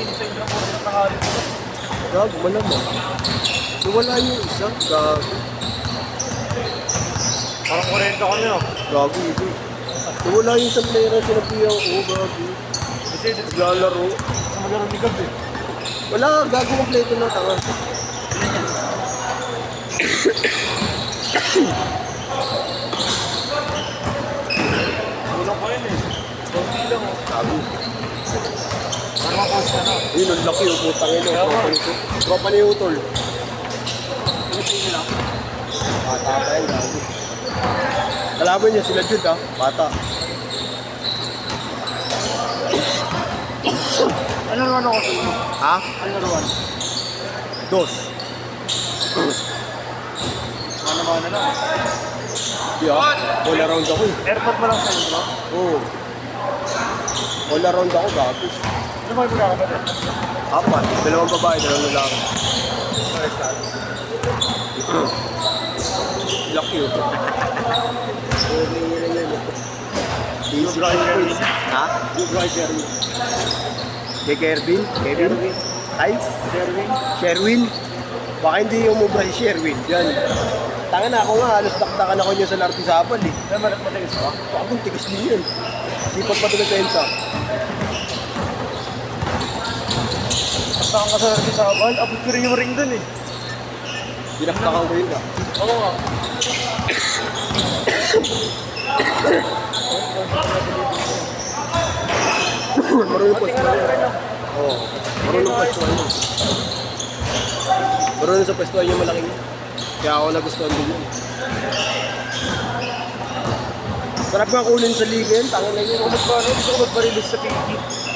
sa inyo po sa tanghali po. Gago, malamang. Nawala yung isa. Gago. Parang 40 kami oh. Gago, ito. Nawala yung isang player na sinabihan ko. Gago. Kasi Naglalaro. sa maglaro ni Gab eh. Wala, gago kompleto na tanga. Kulang pa yun eh. Kunti lang oh. Gago. Ano mga post ka na? Yun, ang laki yung putang ino. Tropa ni Utol. Pilitin lang. Bata pa yan, gago. Kalaban niya sila Jude ha, bata. Ano naman ako sa inyo? Ha? Ano naman? Dos. Ano na lang. Di ha? All around ako eh. Airport mo lang sa inyo ba? Oo. All around ako, gago. Ano ba yung magkakabalit? Apat. Dalawang babae, dalawang lalaki. Laki yun. Easy quiz. Ha? Yung driver yun. Kay Kervin? Kevin? Ay? Sherwin? Sherwin? Baka hindi yung mobile si Sherwin. Yan. Tanga na ako nga, halos dakdakan ako niya sa Lartisapan eh. Ay, matigas ba? Bakit tigas din yun? Di pagpatuloy tayo sa. Basta ang kasarap sa abal, abot ko rin yung ring dun eh. Dinakdakan ko yun ka. Oo nga. Marunong pa sa Oo. Marunong pa sa Marunong sa pwestuhan yung malaking yun. Kaya ako nagustuhan din yun. Sarap nga kunin sa liga yun. Tangan na yun. Gusto ko magparilis sa PT.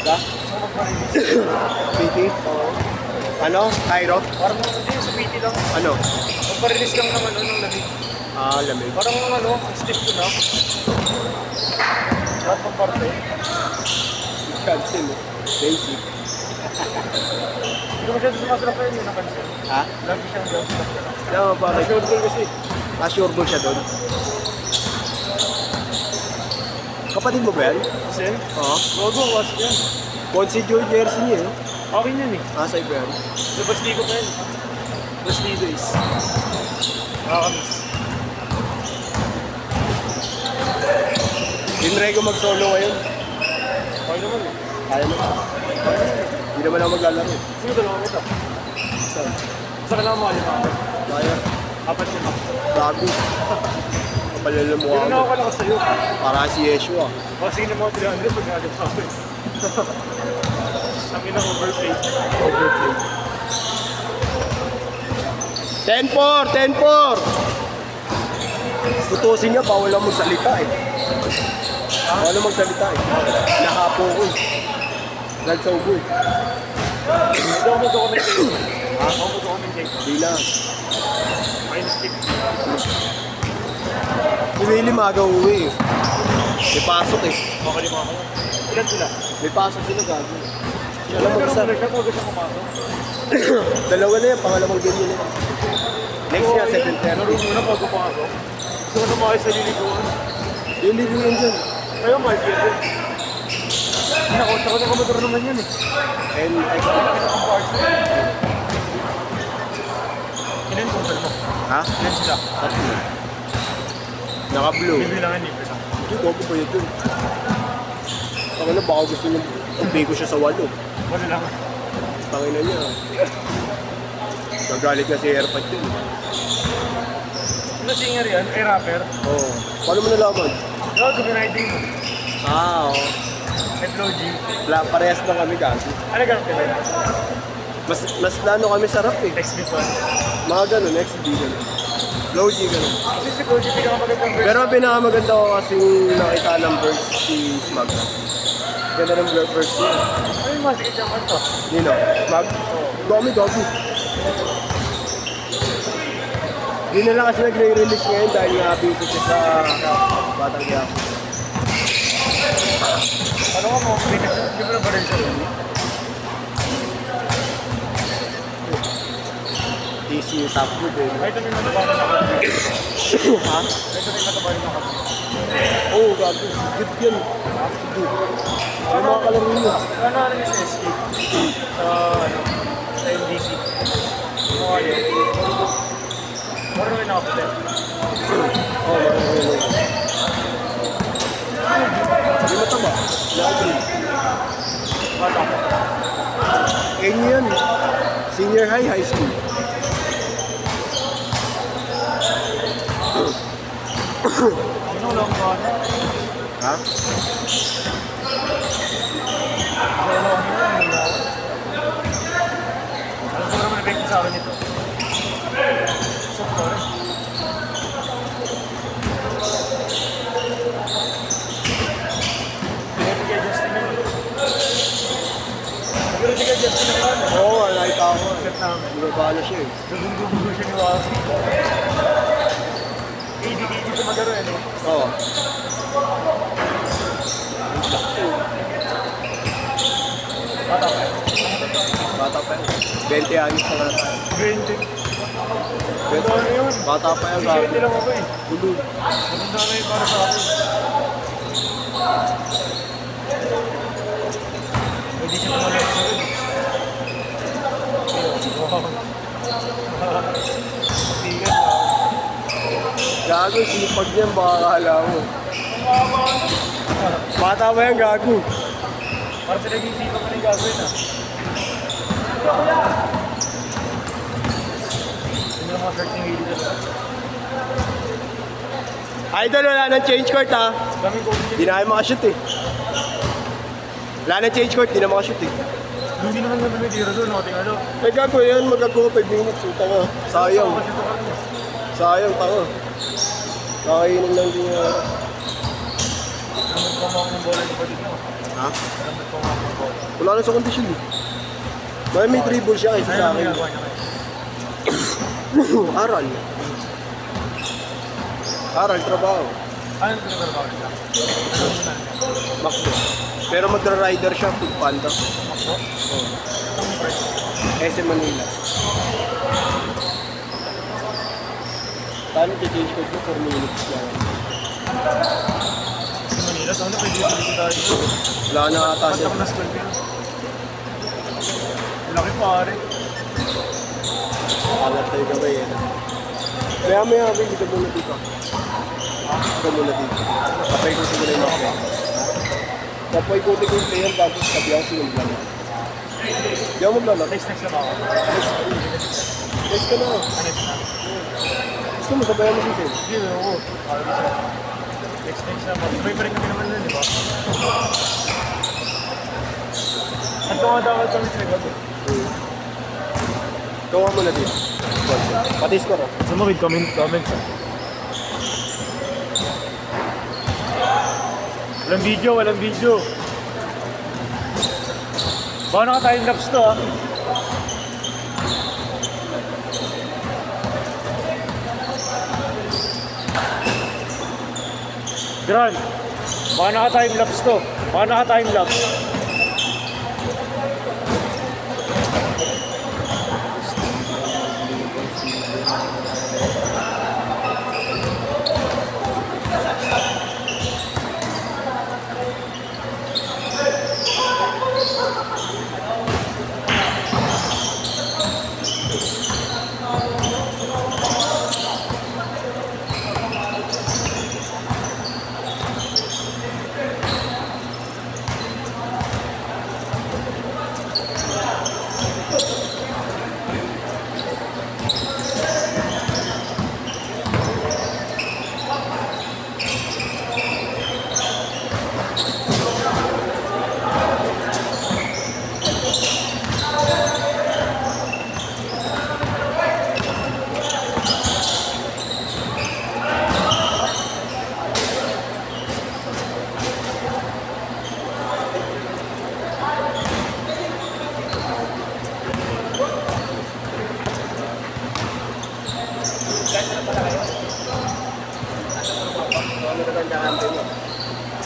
Ha? Gusto ko magparilis. PT? Oo. Ano? Cairo? Parang hindi sa PT lang. Ano? Magparilis lang naman ng lamig. Ah, lamig. Parang ano, stiff ko na. Lahat ng parte. Cancel eh. Basic. Hindi ko masyado sumasarap kayo yung napansin. Ha? Lagi siyang down stop ka na. Ano ba? Short goal kasi. Sure ball siya doon. Kapatid mo ba yan? Kasi, Oo. logo, was yan. Ponce Joy jersey niya eh. Akin yan eh. Sa iba yan. Sa Bastigo pa yan. Bastigo is. Nakakamiss. Tinry ko mag-solo ngayon. Kaya naman eh. Kaya mo. Hindi naman ako maglalaro. Sino dalawa mo ito? Saan? Sa kailangan mo alim ako. Kaya. Apat siya ako. Gago. Kapalala mo Hindi na ako ako. kalakas sa'yo. Para si Yeshua. Kasi na mga 300 pag alim ako eh. Ang ina overpaid. Overplay. 10-4! 10-4! Tutusin niya, bawal lang magsalita eh. Bawal lang magsalita eh. Nahapo ko eh. Nagsaubo eh. Hindi ako mag-commentate. Ha? Ako mag-commentate. Hindi na. Minus tip. Si Willie maga uwi eh. May pasok eh. Makalima ako. Ilan sila? May pasok sila gago. Sila Alam mo pero isa. nagkat huwag siya pumasok. Dalawa na yan, pangalawang game yun eh. Next year, second term. Laro muna bago pumasok. Gusto ko sumakay sa liliguan. Yung ligo yan dyan. Kayo, Mark, yun din. Nakota ko na kamador naman yan eh. And extra. Ilan total mo? Ha? Ilan sila? Tatlo. Naka-blue. Bibilangan eh. Hindi ko ako pa yun dun. Taka na, baka gusto niya umpay ko siya sa walo. Wala lang. Tangina niya. Nagalit na si Airpod yun. Ano singer yan? Ay, rapper? Oo. Paano mo nalaman? No, guminiting mo. Oo. At Low G. Parehas na kami kasi. Ano ganun ka ba? Mas lano kami sarap eh. Next week one. Mga ganun, next D ganun. Low G ganun. Kasi si Low G pinakamagandang verse. Pero ang pinakamaganda ko kasi nakita ng verse si Smug. Ganda ng verse niya. Ano yung masikit yung kanto? Nino? Smug? Dami. Hindi na lang kasi nagre-release ngayon dahil nga busy siya sa Batang Quiapo. Ano ka mo? Hindi mo na ba rin siya? TCU top good eh. Kahit may mataba na ako. Ha? Kahit may mataba na ako. Oo, gago. Good yun. Good. May mga kalaro niya. Ano yung sa SK? Sa nakaputi. Oo, marunong. Hindi mataba. Lagi. Bata ko. Kanya yan. Senior high, high school. Ano lang ba? Ha? Ano lang yun? Alam ko naman na-bake sa akin ito. Sakto rin. Pinapigay Justin na yun. Pinapigay Justin na yun. Oo, nakita ko. Set namin. Bumabala siya eh. Dugung-dugung siya ni Wasi. Hindi ko magaro eh, no? Oo. Bata ka. Bata pa yan. 20 anos na nga tayo. 20. Ano yun? Bata pa yan. 17 lang ako eh. Tulog. Maganda na yun para sa akin. Pwede siya tumalaki sa rin. Tigan na. Gago, sinipag niyan, baka kala mo. Bata pa yan, gago. Para pinag-iisipan ko na yung gagawin ah. Hindi na mga searching video na. Idol, wala nang change court ha. Daming COVID Di na kayo makashoot eh. Wala nang change court, di na makashoot eh. Hindi naman naman may tira doon, noting ano. Ay gago, yan magagawa 5 minutes. Tanga. Sayang. Kasi ito kami. Sayang, tanga. Nakainom lang din yung oras. Alam mo pamawak ng bola yung kapatid mo. Ha? Alam mo pamawak ng bola. Wala na sa kondisyon eh. May dribble siya kaysa sa Ayaw mo akin. ginagawa niya kayo. Aral. Aral, trabaho. Ano ito nagagawa niya? Ano mo na? Makdo. Pero magra-rider siya, food panda. Makbo? Oh. Ang price. SM Manila. Paano change code mo? 4 minutes lang. Sa Manila, sana pwede yung pwede tayo. Wala na ata siya. Pagka na 12 yun. Laki pare. Alat tayo gabay eh. Maya hindi ka muna dito. Hindi ka muna dito. Kapay ko siguro yung mga player. Kapay ko yung player bago sabi ako sinong lang. Hindi ako maglalak. Next na ba ako? Next ka na. Next na. Gusto mo sabayan mo si Sen? Hindi, ako. Next na ba? Sabay pa rin kami naman nun, di ba? At ito nga dapat kami sinagabi. Gawa mo na dito. Patis ko na. Sa mga comment. Walang video. Baka naka-time lapse to ah. Gran, baka naka-time lapse to.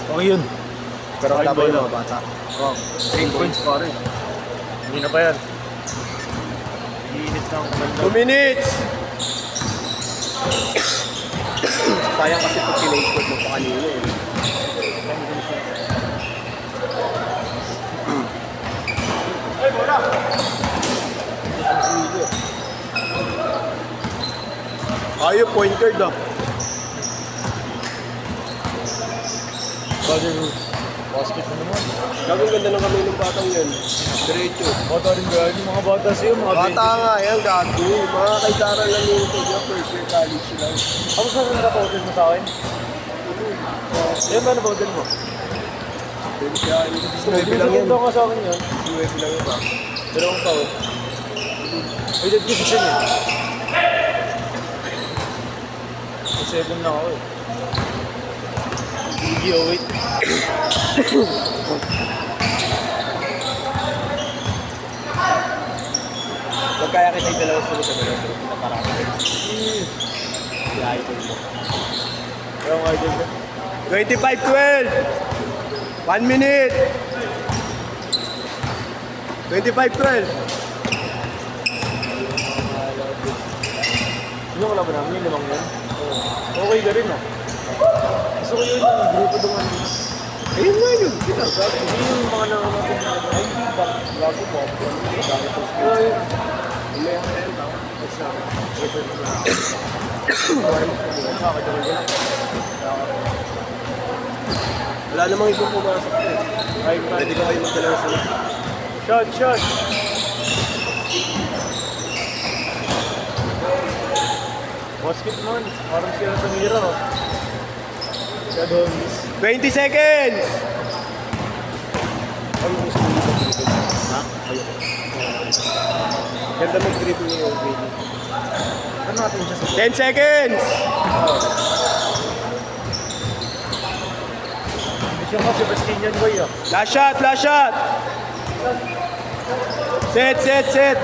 Okay yun. Pero Okay, labay boy, mga bata. Oh, 3 points pa rin. Hindi na pa yan. Iinit na ang ganda. 2 minutes! Sayang kasi pag kinage mo pa kanina eh. Ay, bola! Ayaw, point guard ah. Bagay mo. Basket mo naman. Gagawin ganda ng kamay ng batang yan. Diretso. Bata rin ba? Yung mga bata sa'yo, mga Bata nga yan, gago. Mga kaidaran lang yung ito niya, first year college lang. Ako sa nila pa hotel mo sa akin? Yan ba na ba hotel mo? Suwebe lang yan. Hindi ka sa akin yan. Suwebe lang yan ba? Dalawang taon. Ay, dad kasi siya eh. Sa 7 na ako eh. Hindi, oh wait. Huwag kaya kita yung dalawang sunod sa dalawang sunod. Parang Kaya ito mo. Kaya nga dyan dyan. 25-12. 1 minute. 25-12. Sino ko lang ba namin yung limang yun? Okay ka rin ah. Gusto ko yun yung grupo doon. Ayun nga yun. Sila, gago. Hindi yung mga nangangatin na ay hindi ba? Gago po. Ay, may ako na yun. Wala namang ibang pumasok ko eh. Pwede ka kayo magdalawa sila. Shot, shot! Basket man, parang siya sa mira oh. Siya doon. 20 seconds! Ay, gusto ko dito. Ha? Ayoko. Ganda mag-dribble niya yung baby. Ano natin siya sa 10 seconds! Hindi siya kasi Bastinian boy ah. Last shot, last shot! Set, set, set!